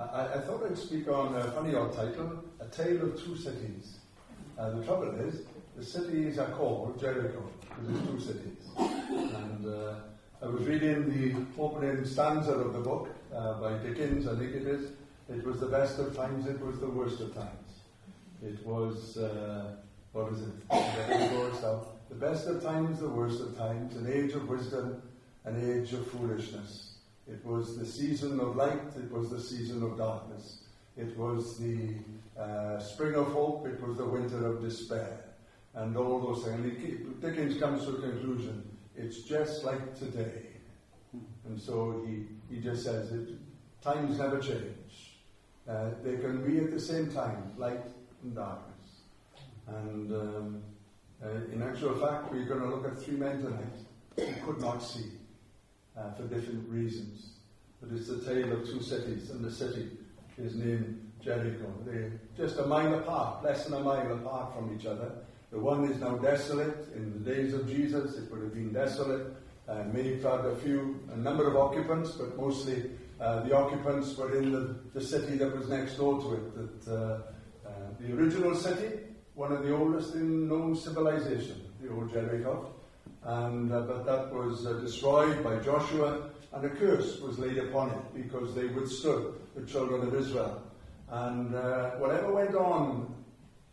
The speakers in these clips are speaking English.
I thought I'd speak on a funny old title, A Tale of Two Cities. The trouble is, the cities are called Jericho, because there's two cities. And I was reading the opening stanza of the book by Dickens, I think it is. It was the best of times, it was the worst of times. It was, what is it? The best of times, the worst of times, an age of wisdom, an age of foolishness. It was the season of light, it was the season of darkness. It was the spring of hope, it was the winter of despair. And all those things. Dickens comes to a conclusion, it's just like today. And so he just says that times never change. They can be at the same time, light and darkness. And in actual fact, we're going to look at three men tonight who could not see for different reasons. But it's the tale of two cities, and the city is named Jericho. They're just a mile apart, less than a mile apart from each other. The one is now desolate. In the days of Jesus, it would have been desolate. May have had a number of occupants, but mostly the occupants were in the city that was next door to it. The original city, one of the oldest in known civilization, the old Jericho. But that was destroyed by Joshua, and a curse was laid upon it because they withstood the children of Israel. And whatever went on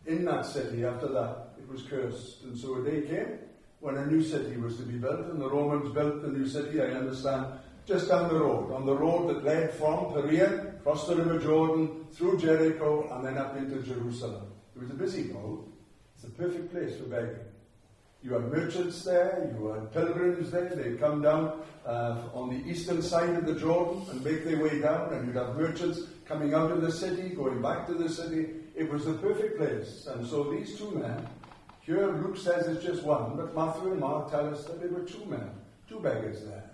in that city after that, it was cursed. And so a day came when a new city was to be built, and the Romans built the new city, I understand, just down the road, on the road that led from Penyrheol, across the River Jordan, through Jericho, and then up into Jerusalem. It was a busy road. It's a perfect place for begging. You had merchants there, you had pilgrims there. They'd come down on the eastern side of the Jordan and make their way down, and you'd have merchants coming out of the city, going back to the city. It was the perfect place. And so these two men, here Luke says it's just one, but Matthew and Mark tell us that there were two men, two beggars there.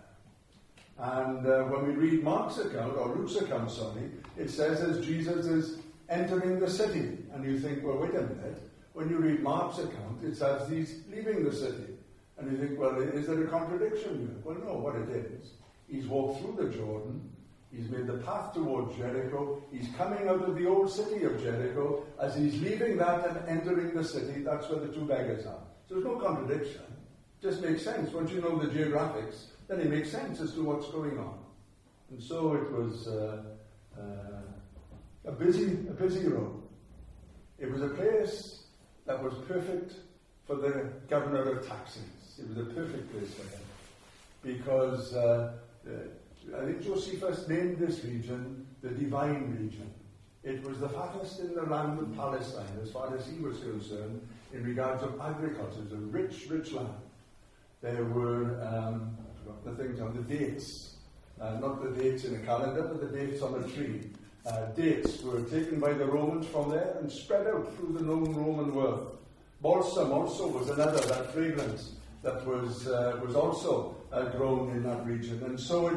And when we read Mark's account, or Luke's account, it says as Jesus is entering the city. And you think, well, wait a minute. When you read Mark's account, it says he's leaving the city. And you think, well, is there a contradiction here? Well, no, what it is, he's walked through the Jordan, he's made the path towards Jericho, he's coming out of the old city of Jericho. As he's leaving that and entering the city, that's where the two beggars are. So there's no contradiction. It just makes sense. Once you know the geographics, then it makes sense as to what's going on. And so it was a busy road. It was a place that was perfect for the governor of taxes. It was a perfect place for him. Because I think Josephus named this region the divine region. It was the fattest in the land of Palestine, as far as he was concerned, in regards of agriculture. It was a rich, rich land. There were, the things on the dates. Not the dates in a calendar, but the dates on a tree. Dates were taken by the Romans from there and spread out through the known Roman world. Balsam also was another, that fragrance that was also grown in that region. And so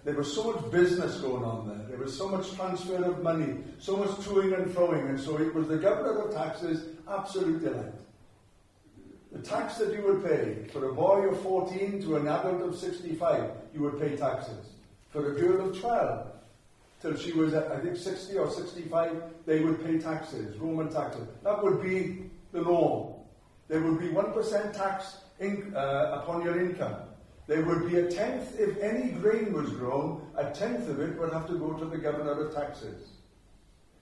there was so much business going on there. There was so much transfer of money, so much toing and froing. And so it was the governor of taxes, absolute delight. The tax that you would pay for a boy of 14 to an adult of 65, you would pay taxes. For a girl of 12, till she was, I think, 60 or 65, they would pay taxes, Roman taxes. That would be the norm. There would be 1% tax upon your income. There would be a tenth, if any grain was grown, a tenth of it would have to go to the governor of taxes.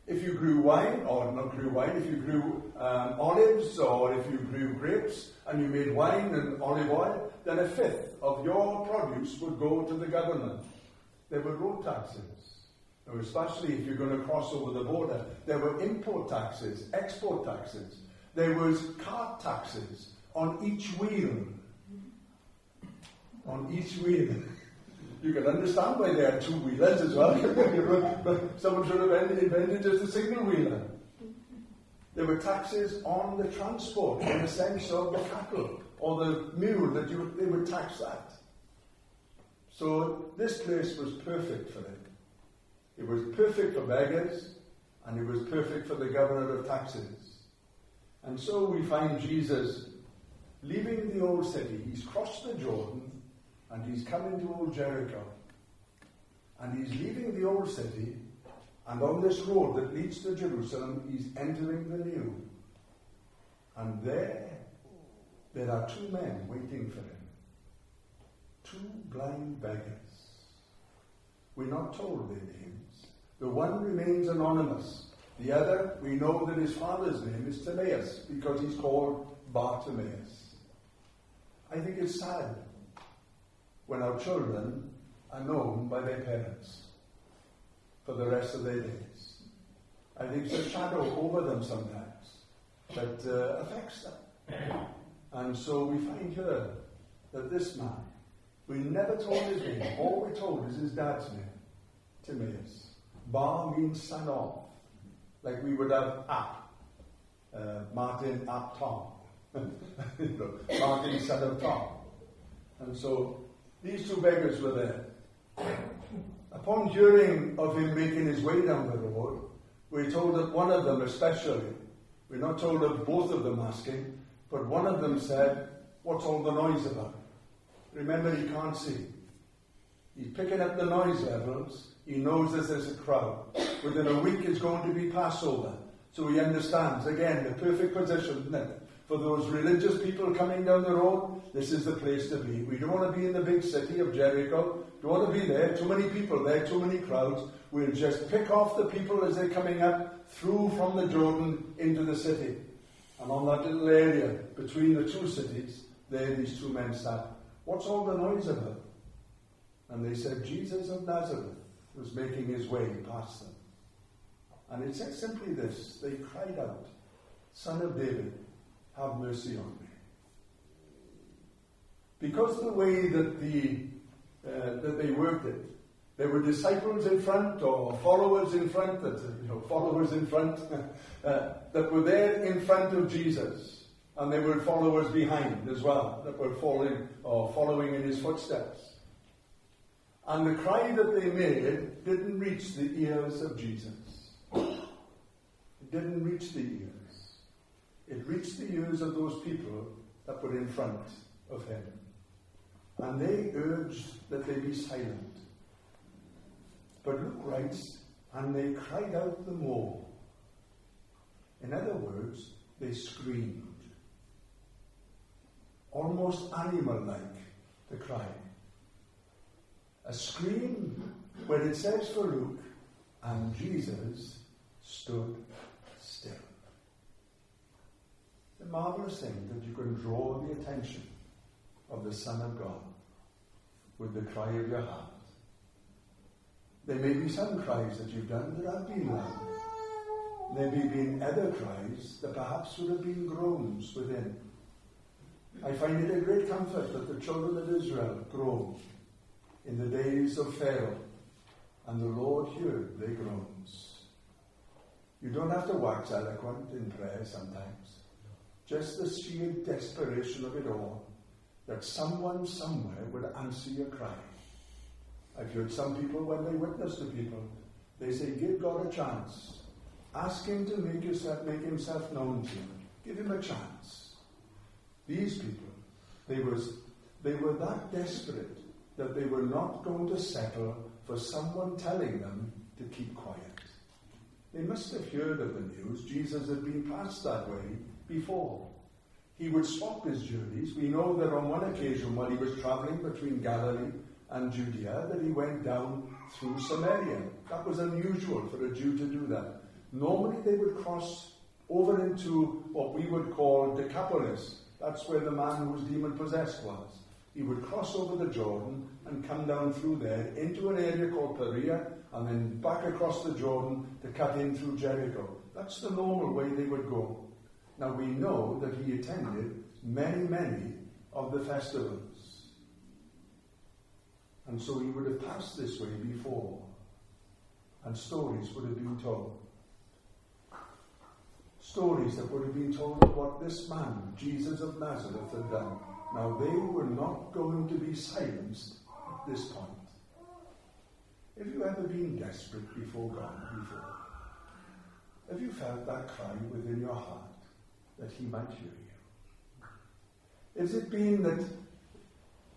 If you grew wine, or not grew wine, if you grew olives, or if you grew grapes, and you made wine and olive oil, then a fifth of your produce would go to the government. There were road taxes. Now, especially if you're going to cross over the border, there were import taxes, export taxes. There was cart taxes on each wheel. On each wheel. You can understand why there are two wheelers as well. But someone should have invented just a single wheeler. There were taxes on the transport, in the sense of the cattle or the mule, they would tax that. So this place was perfect for it. It was perfect for beggars, and it was perfect for the governor of taxes. And so we find Jesus leaving the old city. He's crossed the Jordan, and he's come into old Jericho. And he's leaving the old city, And on this road that leads to Jerusalem, he's entering the new. And there are two men waiting for him. Two blind beggars. We're not told their names. The one remains anonymous. The other, we know that his father's name is Timaeus, because he's called Bartimaeus. I think it's sad when our children are known by their parents for the rest of their days. I think it's a shadow over them sometimes that affects them. And so we find here that this man, we never told his name. All we're told is his dad's name, Timaeus. Bar means son of, like we would have Martin ap Tom. Martin son of Tom. And so these two beggars were there. Upon hearing of him making his way down the road, we're told that one of them especially, we're not told of both of them asking, but one of them said, "What's all the noise about?" Remember, he can't see. He's picking up the noise levels. He knows that there's a crowd. Within a week is going to be Passover. So he understands, again, the perfect position, isn't it? For those religious people coming down the road, this is the place to be. We don't want to be in the big city of Jericho. Don't want to be there. Too many people there, too many crowds. We'll just pick off the people as they're coming up through from the Jordan into the city. And on that little area between the two cities, there these two men sat. "What's all the noise about?" And they said, "Jesus of Nazareth was making his way past them." And it said simply this: they cried out, "Son of David, have mercy on me." Because the way that they worked it, there were disciples in front or followers in front, that were there in front of Jesus, and there were followers behind as well that were following in his footsteps. And the cry that they made didn't reach the ears of Jesus. It didn't reach the ears. It reached the ears of those people that were in front of him. And they urged that they be silent. But Luke writes, and they cried out the more. In other words, they screamed. Almost animal-like, the cry. A scream where it says for Luke, and Jesus stood still. It's a marvelous thing that you can draw the attention of the Son of God with the cry of your heart. There may be some cries that you've done that have been loud. There may be other cries that perhaps would have been groans within. I find it a great comfort that the children of Israel groaned in the days of Pharaoh, and the Lord heard their groans. You don't have to wax eloquent in prayer sometimes. Just the sheer desperation of it all, that someone somewhere would answer your cry. I've heard some people, when they witness to people, they say, give God a chance. Ask him to make himself known to you. Give him a chance. These people, they were that desperate that they were not going to settle for someone telling them to keep quiet. They must have heard of the news. Jesus had been passed that way before. He would swap his journeys. We know that on one occasion while he was travelling between Galilee and Judea, that he went down through Samaria. That was unusual for a Jew to do that. Normally they would cross over into what we would call Decapolis. That's where the man who was demon-possessed was. He would cross over the Jordan and come down through there into an area called Penyrheol, and then back across the Jordan to cut in through Jericho. That's the normal way they would go. Now we know that he attended many of the festivals. And so he would have passed this way before. And stories would have been told. Stories that would have been told of what this man, Jesus of Nazareth, had done. Now they were not going to be silenced at this point. Have you ever been desperate before God before? Have you felt that cry within your heart that he might hear you? Has it been that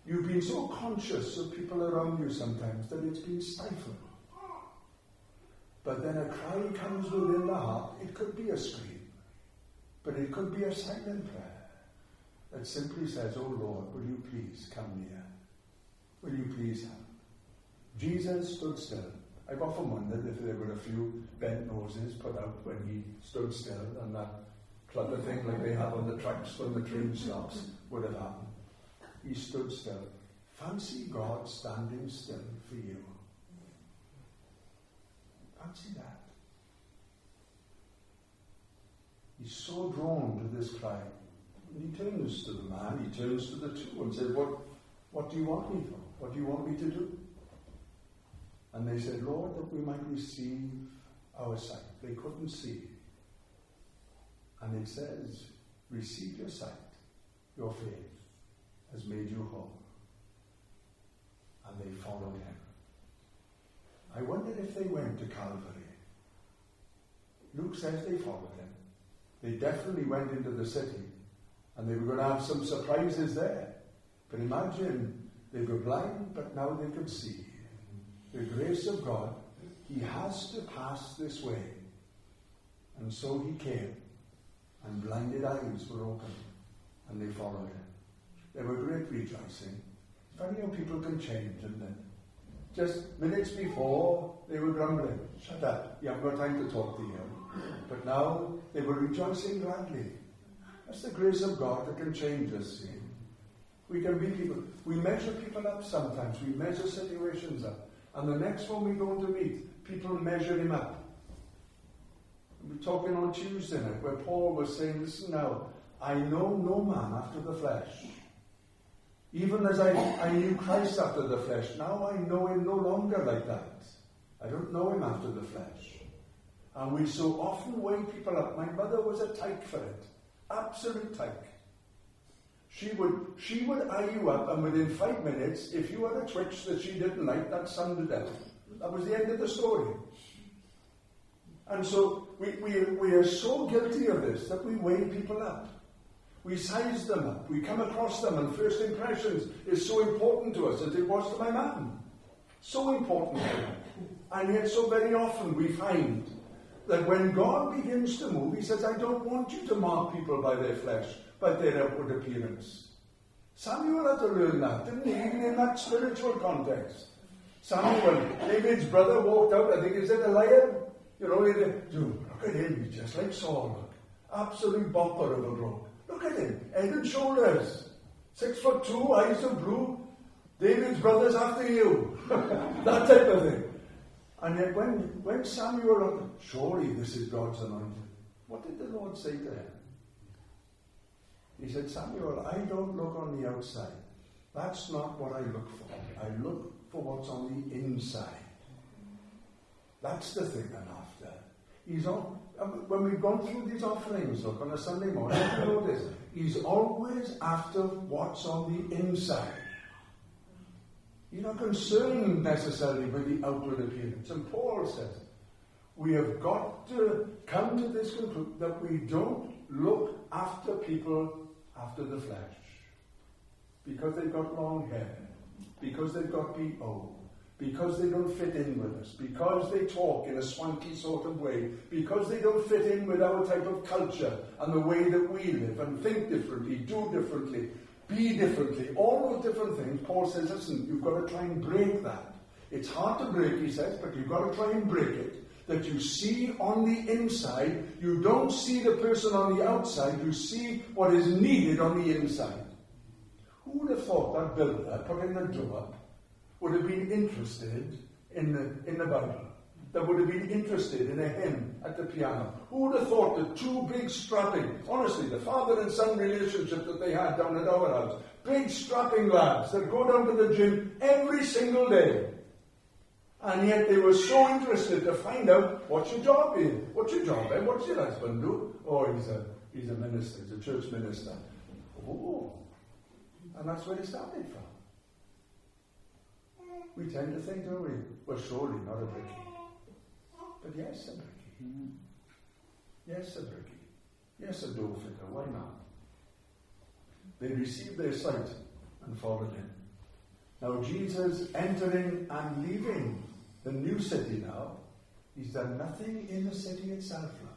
you've been so conscious of people around you sometimes that it's been stifled? But then a cry comes within the heart. It could be a scream, but it could be a silent prayer that simply says, "Oh Lord, will you please come near? Will you please help?" Jesus stood still. I've often wondered if there were a few bent noses put out when he stood still, and that clutter thing like they have on the tracks when the train stops would have happened. He stood still. Fancy God standing still for you. Fancy that. He's so drawn to this cry. And he turns to the man, he turns to the two and says, What do you want me for? What do you want me to do? And they said, "Lord, that we might receive our sight." They couldn't see. And it says, "Receive your sight. Your faith has made you whole." And they followed him. I wondered if they went to Calvary. Luke says they followed him. They definitely went into the city, and they were going to have some surprises there. But imagine, they were blind, but now they could see. The grace of God, he has to pass this way. And so he came, and blinded eyes were opened, and they followed him. There were great rejoicing. It's funny how people can change, isn't it? Just minutes before, they were grumbling. "Shut up, you haven't got time to talk to you." But now, they were rejoicing gladly. That's the grace of God that can change us, see. We can be people. We measure people up sometimes. We measure situations up. And the next one we're going to meet, people measure him up. We were talking on Tuesday night where Paul was saying, "Listen now, I know no man after the flesh. Even as I knew Christ after the flesh, now I know him no longer like that. I don't know him after the flesh." And we so often weigh people up. My mother was a tyke for it. Absolute tyke. She would eye you up, and within 5 minutes, if you had a twitch that she didn't like, that summed it up. That was the end of the story. And so we are so guilty of this that we weigh people up. We size them up. We come across them, and first impressions is so important to us as it was to my mum. So important to her. And yet so very often we find that when God begins to move, he says, "I don't want you to mark people by their flesh, but their outward appearance." Samuel had to learn that, didn't he? Even in that spiritual context. Samuel, David's brother, walked out, I think he said, "Eliab." You know, look at him, he's just like Saul. Look. Absolute bopper of a bloke. Look at him, head and shoulders. 6'2", eyes of blue. David's brother's after you. That type of thing. And yet when Samuel, surely this is God's anointed. What did the Lord say to him? He said, "Samuel, I don't look on the outside. That's not what I look for. I look for what's on the inside. That's the thing I'm after." When we've gone through these offerings, look, on a Sunday morning, you notice, he's always after what's on the inside. He's not concerned necessarily with the outward appearance. And Paul says, we have got to come to this conclusion that we don't look after people after the flesh. Because they've got long hair. Because they've got B.O. Because they don't fit in with us. Because they talk in a swanky sort of way. Because they don't fit in with our type of culture and the way that we live and think differently, do differently, be differently. All those different things. Paul says, listen, you've got to try and break that. It's hard to break, he says, but you've got to try and break it. That you see on the inside, you don't see the person on the outside, you see what is needed on the inside. Who would have thought that builder putting the door up would have been interested in the Bible? That would have been interested in a hymn at the piano? Who would have thought the two big strapping, honestly, the father and son relationship that they had down at our house, big strapping lads that go down to the gym every single day. And yet they were so interested to find out, what's your job here? What's your job, eh? What's your husband do? Oh, he's a minister, he's a church minister. Oh, and that's where they started from. We tend to think, don't we? Well, surely not a brickie. But yes, a brickie. Yes, a brickie. Yes, a dough fitter. Why not? They received their sight and followed him. Now Jesus entering and leaving the new city now, He's done nothing in the city itself, look.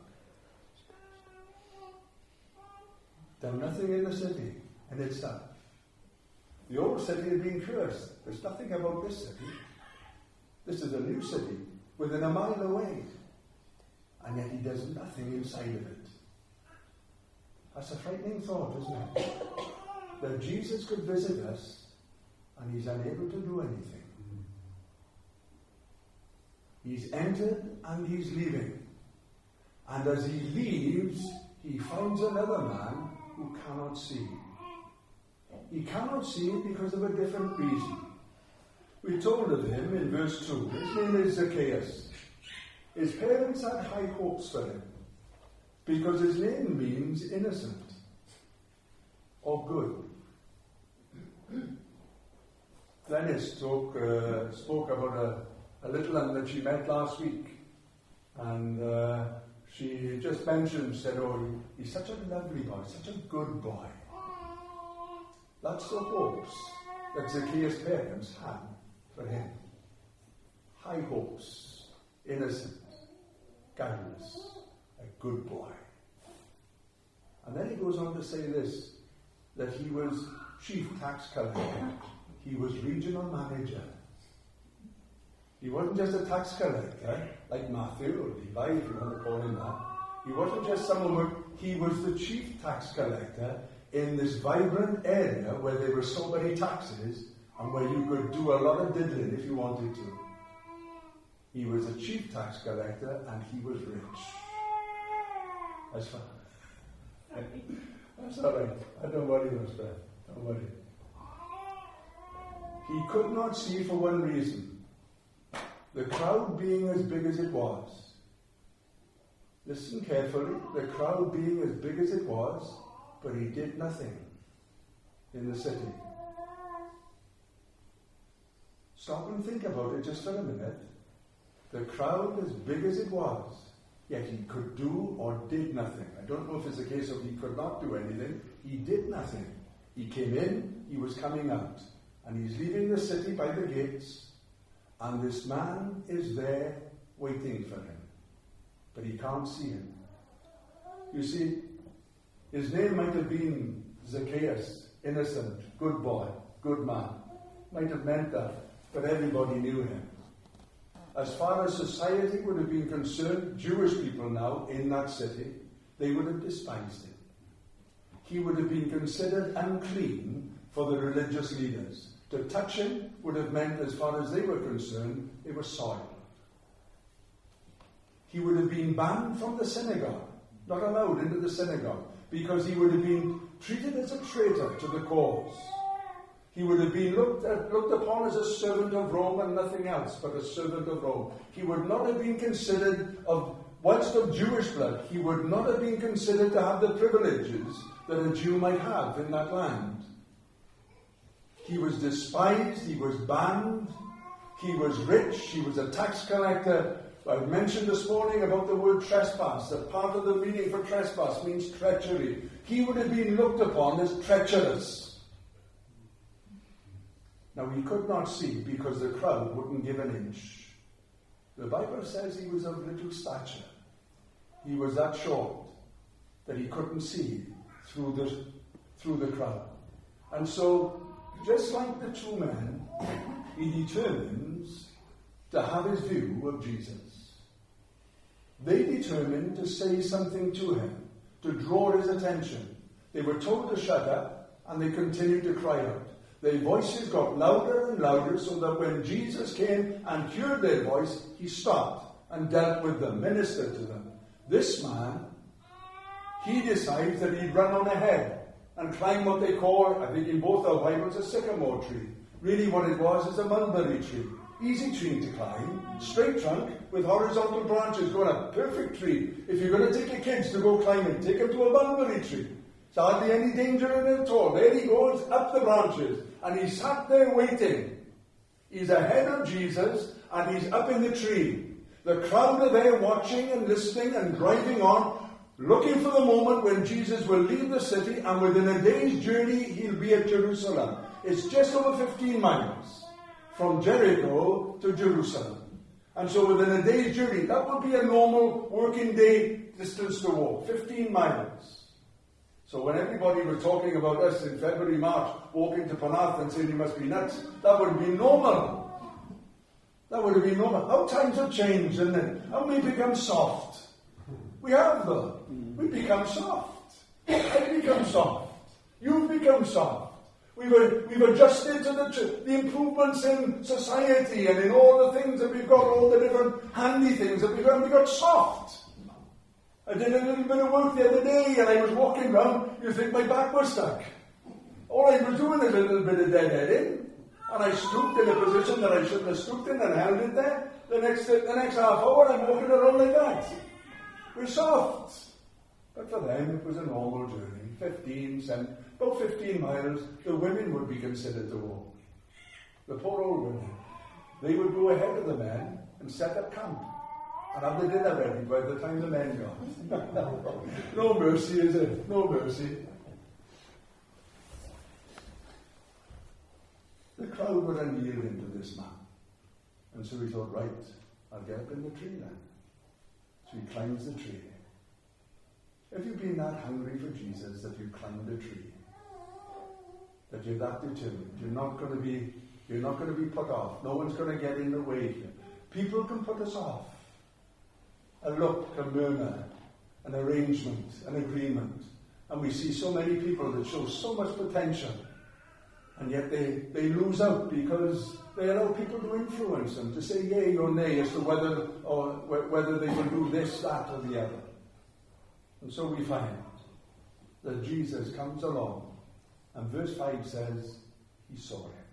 Done nothing in the city in itself. The old city had been cursed. There's nothing about this city. This is a new city, within a mile away. And yet he does nothing inside of it. That's a frightening thought, isn't it? That Jesus could visit us, and he's unable to do anything. He's entered and he's leaving. And as he leaves, he finds another man who cannot see. He cannot see it because of a different reason. We're told of him in verse 2. His name is Zacchaeus. His parents had high hopes for him because his name means innocent or good. Dennis spoke about a little one that she met last week, and she just said, oh, he's such a lovely boy, such a good boy. That's the hopes that Zacchaeus' parents had for him. High hopes, innocent, guileless, a good boy. And then he goes on to say this, that he was chief tax collector. He was regional manager. He wasn't just a tax collector, like Matthew or Levi, if you want to call him that. He wasn't just someone he was the chief tax collector in this vibrant area where there were so many taxes and where you could do a lot of diddling if you wanted to. He was a chief tax collector and he was rich. That's fine. That's all right. I don't worry, Mr. Don't worry. He could not see for one reason. The crowd being as big as it was. Listen carefully. The crowd being as big as it was, but he did nothing in the city. Stop and think about it just for a minute. The crowd as big as it was, yet he could do or did nothing. I don't know if it's a case of he could not do anything. He did nothing. He came in, he was coming out. And he's leaving the city by the gates. And this man is there waiting for him. But he can't see him. You see, his name might have been Zacchaeus, innocent, good boy, good man. Might have meant that, but everybody knew him. As far as society would have been concerned, Jewish people now in that city, they would have despised him. He would have been considered unclean for the religious leaders. To touch him would have meant, as far as they were concerned, they were soiled. He would have been banned from the synagogue, not allowed into the synagogue, because he would have been treated as a traitor to the cause. He would have been looked upon as a servant of Rome and nothing else but a servant of Rome. He would not have been considered whilst of Jewish blood, he would not have been considered to have the privileges that a Jew might have in that land. He was despised, he was banned, he was rich, he was a tax collector. I mentioned this morning about the word trespass, that part of the meaning for trespass means treachery. He would have been looked upon as treacherous. Now he could not see because the crowd wouldn't give an inch. The Bible says he was of little stature. He was that short that he couldn't see through the crowd. And so, just like the two men, he determines to have his view of Jesus. They determined to say something to him, to draw his attention. They were told to shut up, and they continued to cry out. Their voices got louder and louder, so that when Jesus came and heard their voice, he stopped and dealt with them, ministered to them. This man, he decides that he'd run on ahead and climb what they call, I think in both our Bibles, a sycamore tree. Really what it was is a mulberry tree. Easy tree to climb, straight trunk with horizontal branches going up. Perfect tree. If you're going to take your kids to go climbing, take them to a mulberry tree. There's hardly any danger in it at all. There he goes, up the branches. And he sat there waiting. He's ahead of Jesus and he's up in the tree. The crowd are there watching and listening and driving on, looking for the moment when Jesus will leave the city, and within a day's journey he'll be at Jerusalem. It's just over 15 miles from Jericho to Jerusalem. And so within a day's journey, that would be a normal working day distance to walk, 15 miles. So when everybody was talking about us in February, March, walking to Penyrheol and saying you must be nuts, that would have been normal. That would have been normal. How times have changed, isn't it? How we become soft. We have though. We become soft. I've become soft. You've become soft. We've adjusted to the improvements in society and in all the things that we've got, all the different handy things that we've got. We got soft. I did a little bit of work the other day and I was walking around, you think my back was stuck. All I was doing is a little bit of deadheading, and I stooped in a position that I shouldn't have stooped in and held it there. The next half hour I'm walking around like that. We're soft. But for them it was a normal journey, about 15 miles. The women would be considered to walk. The poor old women. They would go ahead of the men and set up camp. And have the dinner ready by the time the men got. No mercy, is it? No mercy. The crowd were unyielding to this man. And so he thought, right, I'll get up in the tree then. So he climbs the tree. Have you been that hungry for Jesus that you climbed a tree? That you're that determined? You're not going to be put off. No one's going to get in the way here. People can put us off. A look, a murmur, an arrangement, an agreement. And we see so many people that show so much potential, and yet they lose out because they allow people to influence them, to say yea or nay as to whether they will do this, that, or the other. And so we find that Jesus comes along, and verse 5 says, he saw him.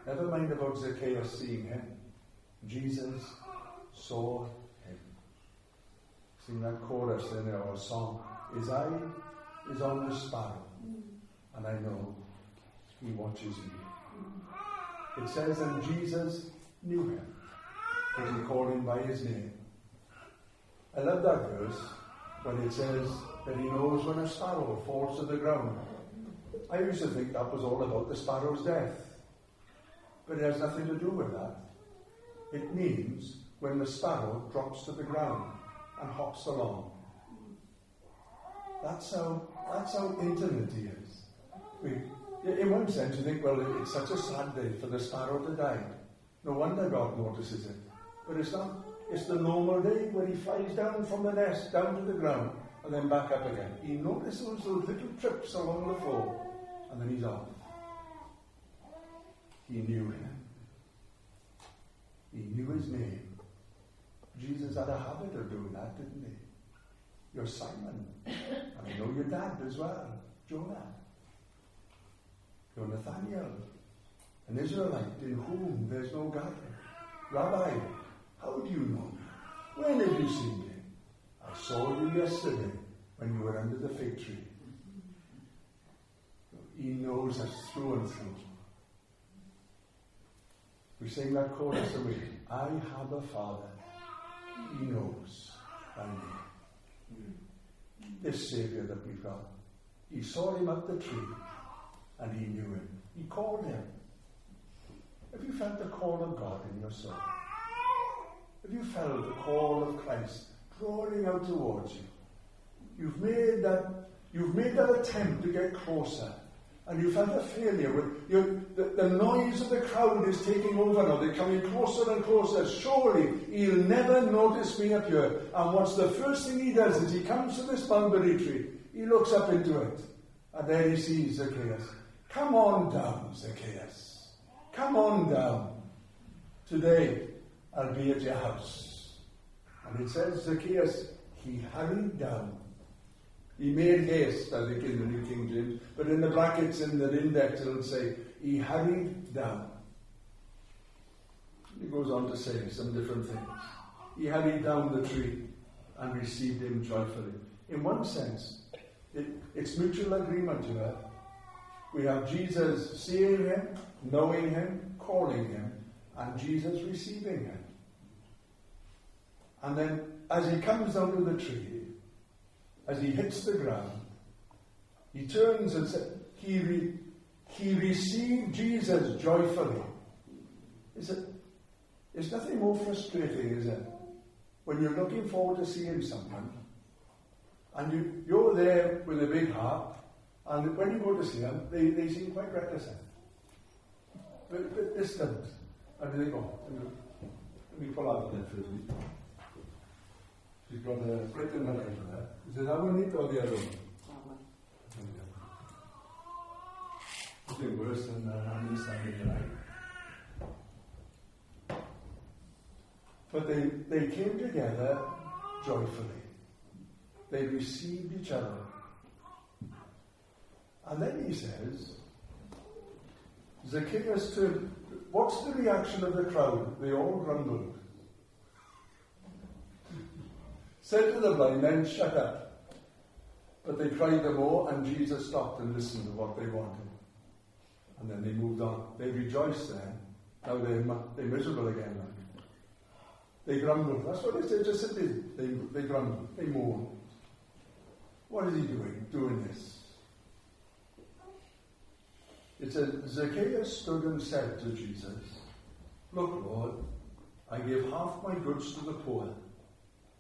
Never mind about Zacchaeus seeing him. Jesus saw him. Sing that chorus in our song. His eye is on the sparrow, and I know he watches me. It says, and Jesus knew him, because he called him by his name. I love that verse when it says that he knows when a sparrow falls to the ground. I used to think that was all about the sparrow's death, but it has nothing to do with that. It means when the sparrow drops to the ground and hops along. That's how intimate he is. In one sense, you think, well, it's such a sad day for the sparrow to die. No wonder God notices it. But it's not. It's the normal day where he flies down from the nest, down to the ground, and then back up again. He notices those little trips along the floor, and then he's off. He knew him. He knew his name. Jesus had a habit of doing that, didn't he? You're Simon. And I know your dad as well, Jonah. You're Nathaniel, an Israelite in whom there's no guile. Rabbi, how do you know me? When have you seen me? I saw you yesterday when you were under the fig tree. He knows us through and through. We sing that chorus away. I have a Father. He knows my name. This Saviour that we've got. He saw him up the tree and he knew him. He called him. Have you felt the call of God in your soul? Have you felt the call of Christ drawing out towards you? You've made that attempt to get closer, and you felt a failure. The noise of the crowd is taking over now. They're coming closer and closer. Surely he'll never notice me up here. And what's the first thing he does is he comes to this mulberry tree. He looks up into it, and there he sees Zacchaeus. Come on down, Zacchaeus. Come on down. Today I'll be at your house. And it says Zacchaeus, he hurried down. He made haste, I think, in the New King James, but in the brackets in the index it'll say, he hurried down. He goes on to say some different things. He hurried down the tree and received him joyfully. In one sense, it's mutual agreement here. We have Jesus seeing him, knowing him, calling him, and Jesus receiving him. And then, as he comes down to the tree, as he hits the ground, he turns and says, he received Jesus joyfully. It's nothing more frustrating, is it? When you're looking forward to seeing someone, and you're there with a big heart, and when you go to see them, they seem quite reticent. But distant. And they go, let me pull out there for you. She's got a split in her eye for that. Is it our need or the other one? It's been worse than understanding your eye. But they came together joyfully. They received each other. And then he says, Zacchaeus turned. What's the reaction of the crowd? They all grumbled. Said to the blind men, shut up. But they cried the more, and Jesus stopped and listened to what they wanted. And then they moved on. They rejoiced then. Now they're miserable again. They grumbled. That's what they said. Just simply, they grumbled. They mourned. What is he doing? Doing this. It says, Zacchaeus stood and said to Jesus, look, Lord, I give half my goods to the poor,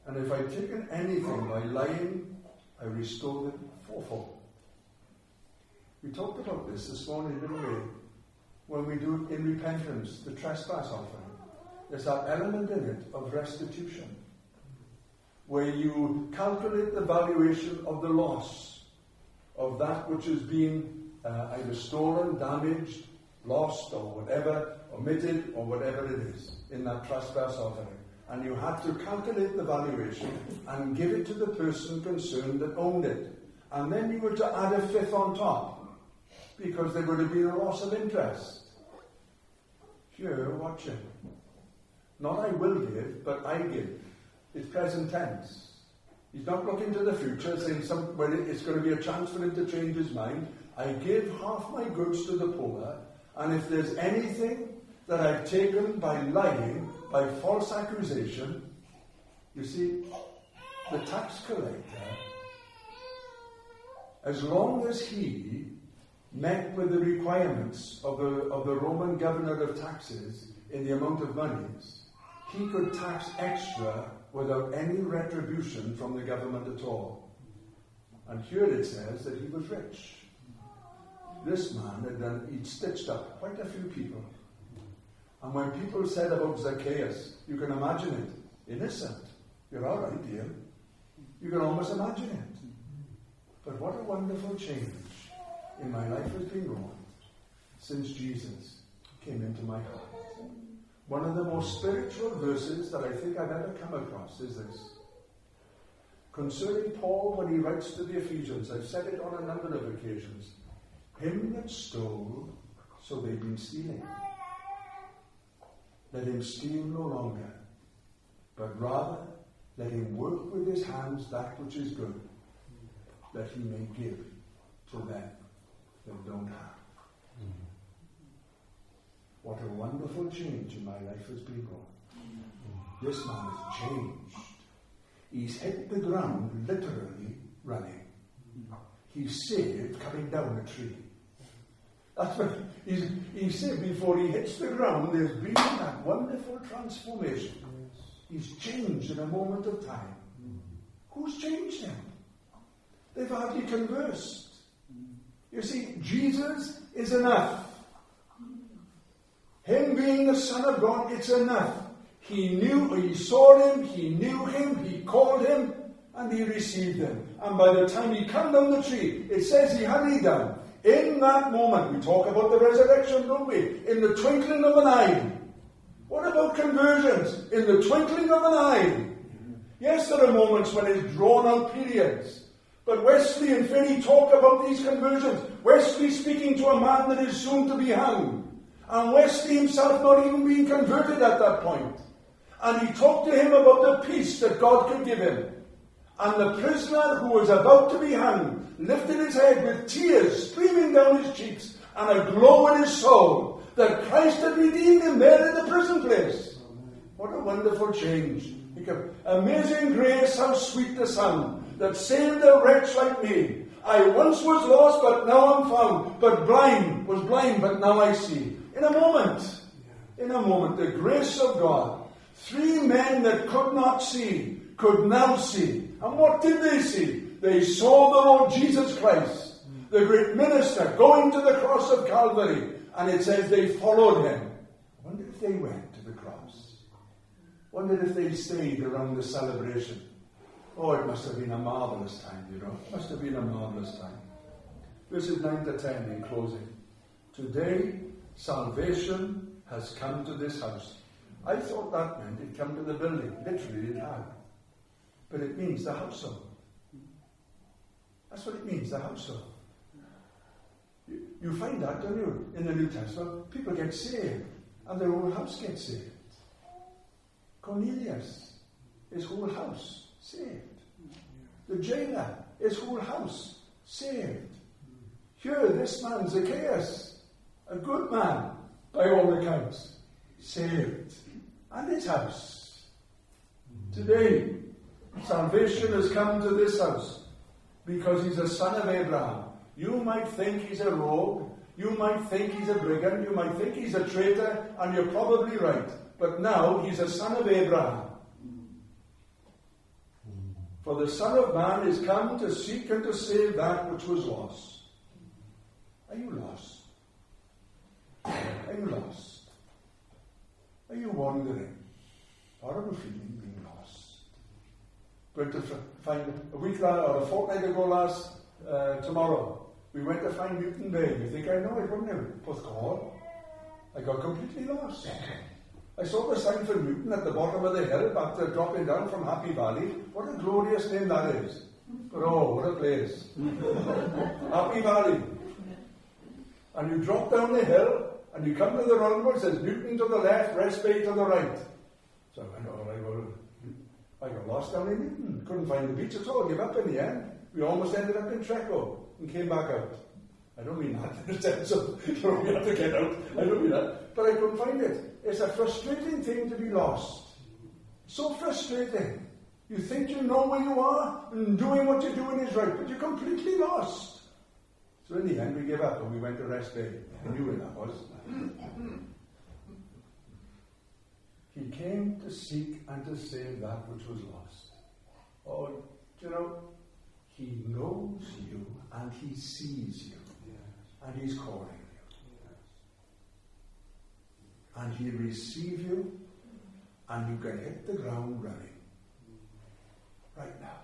and if I've taken anything by lying, I restore them fourfold. We talked about this morning, didn't we? When we do in repentance, the trespass offering. There's that element in it of restitution, where you calculate the valuation of the loss of that which has been either stolen, damaged, lost, or whatever, omitted, or whatever it is in that trespass offering. And you had to calculate the valuation and give it to the person concerned that owned it. And then you were to add a fifth on top, because there would have been a loss of interest. Here, watch it. Not I will give, but I give. It's present tense. He's not looking to the future, saying when it's going to be a chance for him to change his mind. I give half my goods to the poor, and if there's anything that I've taken by lying, by false accusation, you see, the tax collector, as long as he met with the requirements of the Roman governor of taxes in the amount of monies, he could tax extra without any retribution from the government at all. And here it says that he was rich. This man he'd stitched up quite a few people. And when people said about Zacchaeus, you can imagine it, innocent. You're all right, dear. You can almost imagine it. But what a wonderful change in my life has been wrought since Jesus came into my heart. One of the most spiritual verses that I think I've ever come across is this. Concerning Paul, when he writes to the Ephesians, I've said it on a number of occasions, him that stole, so they've been stealing. Let him steal no longer, but rather let him work with his hands that which is good, that he may give to them that don't have. What a wonderful change in my life has been wrought. This man has changed. He's hit the ground literally running. He's saved coming down a tree. That's what he's saved before he hits the ground. There's been that wonderful transformation. He's changed in a moment of time. Who's changed him? They've hardly conversed. You see, Jesus is enough. Him being the Son of God, it's enough. He saw him, he knew him, he called him, and he received him. And by the time he came down the tree, it says he hurried down. In that moment, we talk about the resurrection, don't we? In the twinkling of an eye. What about conversions? In the twinkling of an eye. Yes, there are moments when it's drawn out periods. But Wesley and Finney talk about these conversions. Wesley speaking to a man that is soon to be hung. And Wesley himself not even being converted at that point. And he talked to him about the peace that God could give him. And the prisoner who was about to be hung lifted his head with tears streaming down his cheeks and a glow in his soul that Christ had redeemed him there in the prison place. What a wonderful change. Amazing grace, how sweet the sound that saved a wretch like me. I once was lost, but now I'm found. Was blind, but now I see. In a moment. In a moment, the grace of God. 3 men that could not see, could now see. And what did they see? They saw the Lord Jesus Christ, the great minister, going to the cross of Calvary. And it says they followed him. I wonder if they went to the cross. I wonder if they stayed around the celebration. Oh, it must have been a marvellous time, you know. It must have been a marvellous time. Verses 9 to 10 in closing. Today, salvation has come to this house. I thought that meant it come to the building. Literally, it had. But it means the household. That's what it means, the household. You find that, don't you, in the New Testament? People get saved, and their whole house gets saved. Cornelius, his whole house, saved. The jailer, his whole house, saved. Here, this man, Zacchaeus, a good man, by all accounts, saved. And his house. Today, salvation has come to this house because he's a son of Abraham. You might think he's a rogue, you might think he's a brigand, you might think he's a traitor, and you're probably right. But now he's a son of Abraham. For the Son of Man is come to seek and to save that which was lost. Are you lost? Are you lost? Are you wandering? Horrible feeling being lost. Went to find a week or a fortnight ago tomorrow. We went to find Newton Bay. You think I know it, wouldn't you? Porthcawl. I got completely lost. I saw the sign for Newton at the bottom of the hill, back to dropping down from Happy Valley. What a glorious name that is. But oh, what a place. Happy Valley. And you drop down the hill, and you come to the roundabout, it says Newton to the left, Rest Bay to the right. So I went, all right, well, I got lost down in Newton. Couldn't find the beach at all, gave up in the end. We almost ended up in Jericho and came back out. I don't mean that in the sense of, we have to get out. I don't mean that. But I couldn't find it. It's a frustrating thing to be lost. So frustrating. You think you know where you are, and doing what you're doing is right, but you're completely lost. So in the end, we gave up and we went to Rest Bay. I knew where that was. He came to seek and to save that which was lost. Oh, do you know, he knows you and he sees you. And he's calling you. And he'll receive you and you can hit the ground running. Right now.